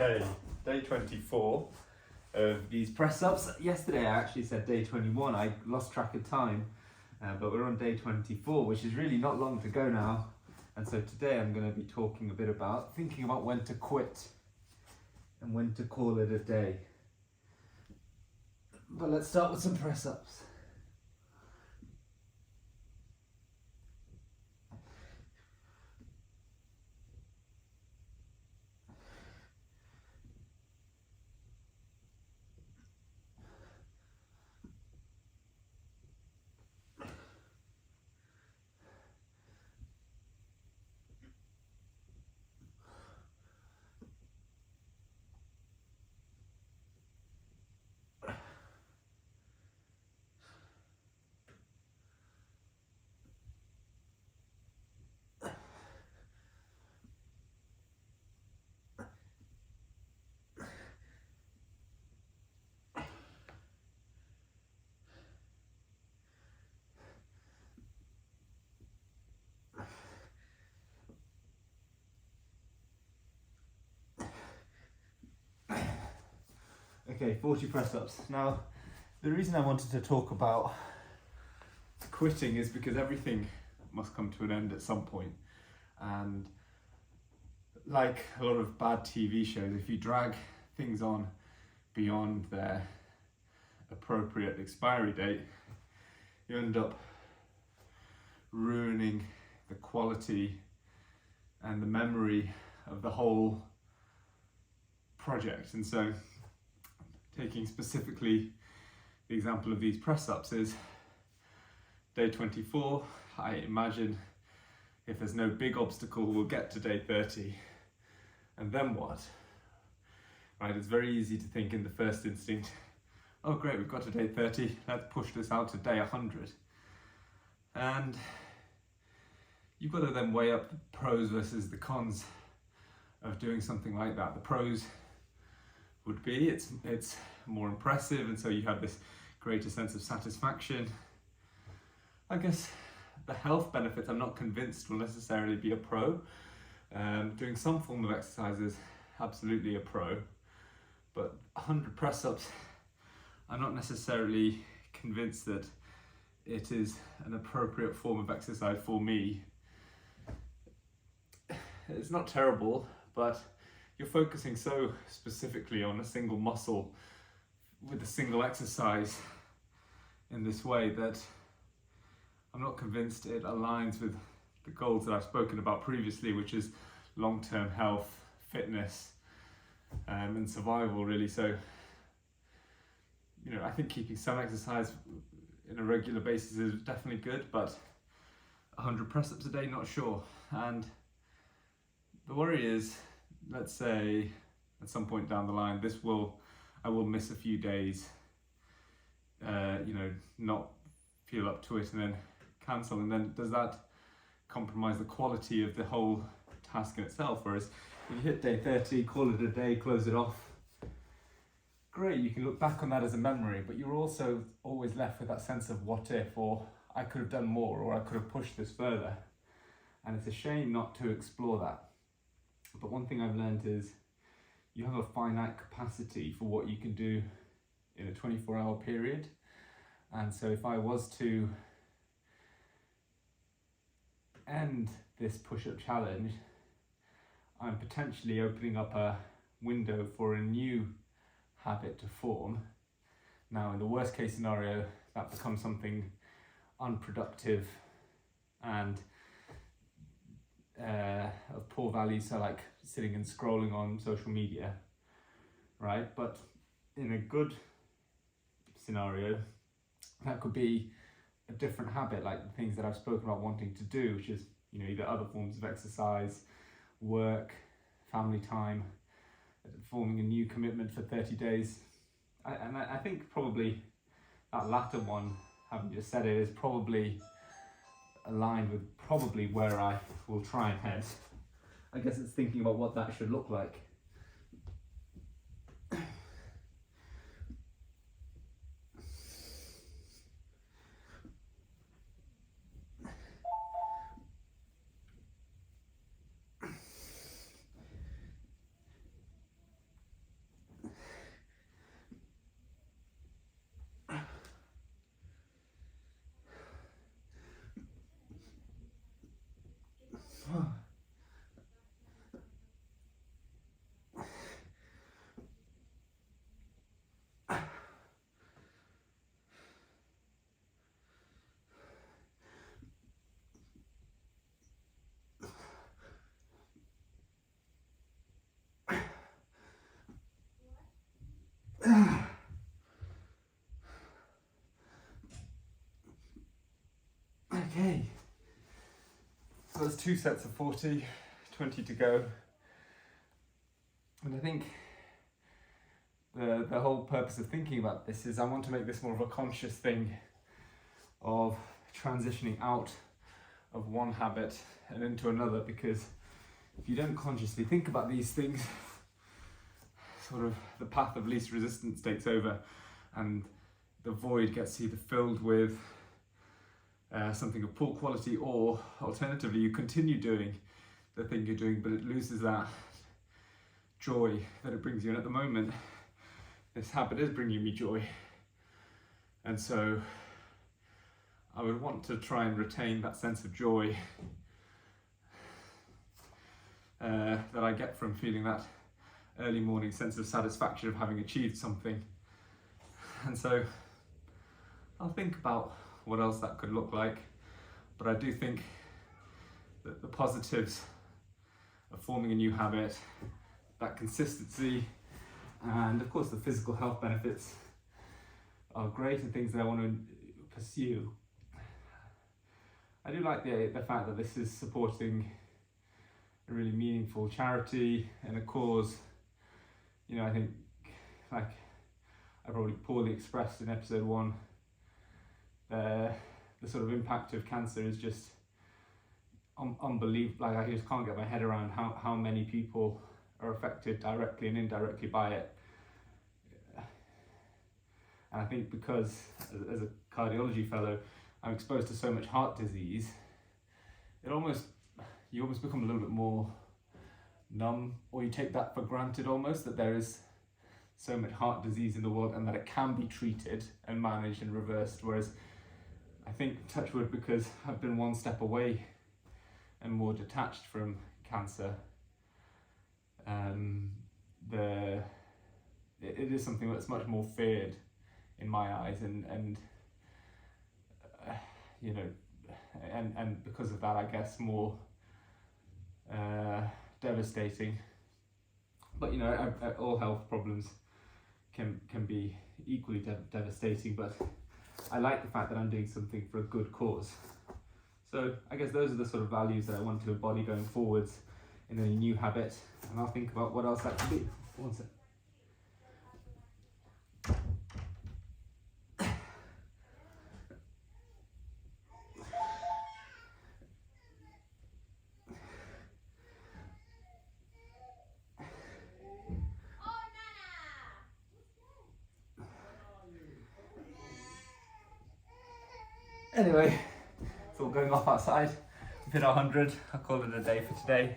Okay, day 24 of these press-ups. Yesterday I actually said day 21, I lost track of time, but we're on day 24, which is really not long to go now. And so today I'm going to be talking a bit about thinking about when to quit and when to call it a day. But let's start with some press-ups. Okay, 40 press-ups. Now, the reason I wanted to talk about quitting is because everything must come to an end at some point. And like a lot of bad TV shows, if you drag things on beyond their appropriate expiry date, you end up ruining the quality and the memory of the whole project. And so, taking specifically the example of these press-ups is day 24. I imagine if there's no big obstacle, we'll get to day 30. And then what? Right, it's very easy to think in the first instinct, oh great, we've got to day 30, let's push this out to day 100. And you've got to then weigh up the pros versus the cons of doing something like that. The pros would be it's more impressive, and so you have this greater sense of satisfaction. I guess the health benefits I'm not convinced will necessarily be a pro. Doing some form of exercise is absolutely a pro, but 100 press-ups, I'm not necessarily convinced that it is an appropriate form of exercise for me. It's not terrible, but you're focusing so specifically on a single muscle with a single exercise in this way that I'm not convinced it aligns with the goals that I've spoken about previously, which is long-term health, fitness, and survival really. So, I think keeping some exercise in a regular basis is definitely good, but 100 press-ups a day, not sure. And the worry is, let's say at some point down the line, I will miss a few days, not feel up to it and then cancel, and then does that compromise the quality of the whole task in itself? Whereas if you hit day 30, call it a day, close it off, great, you can look back on that as a memory, but you're also always left with that sense of what if, or I could have done more, or I could have pushed this further. And it's a shame not to explore that. But one thing I've learned is you have a finite capacity for what you can do in a 24-hour period. And so if I was to end this push-up challenge, I'm potentially opening up a window for a new habit to form. Now, in the worst case scenario, that becomes something unproductive and of poor value, so like sitting and scrolling on social media, right? But in a good scenario, that could be a different habit, like the things that I've spoken about wanting to do, which is either other forms of exercise, work, family time, forming a new commitment for 30 days. I think probably that latter one, having just said it, is probably aligned with probably where I will try and head. I guess it's thinking about what that should look like. So there's 2 sets of 40, 20 to go. And I think the whole purpose of thinking about this is I want to make this more of a conscious thing of transitioning out of one habit and into another, because if you don't consciously think about these things, sort of the path of least resistance takes over and the void gets either filled with something of poor quality, or alternatively you continue doing the thing you're doing but it loses that joy that it brings you. And at the moment this habit is bringing me joy, and so I would want to try and retain that sense of joy that I get from feeling that early morning sense of satisfaction of having achieved something. And so I'll think about what else that could look like, but I do think that the positives of forming a new habit, that consistency, and of course the physical health benefits are great and things that I want to pursue. I do like the fact that this is supporting a really meaningful charity and a cause. You know, I think, like I probably poorly expressed in episode 1, the sort of impact of cancer is just unbelievable. Like, I just can't get my head around how many people are affected directly and indirectly by it. And I think because as a cardiology fellow, I'm exposed to so much heart disease, you almost become a little bit more numb, or you take that for granted almost, that there is so much heart disease in the world and that it can be treated and managed and reversed. Whereas I think, touch wood, because I've been one step away and more detached from cancer, it is something that's much more feared in my eyes, and you know, and because of that, I guess more devastating. But you know, all health problems can be equally devastating, but I like the fact that I'm doing something for a good cause. So I guess those are the sort of values that I want to embody going forwards in any new habit, and I'll think about what else that could be. One sec. Anyway, it's all going off outside. We've hit our 100. I'll call it a day for today.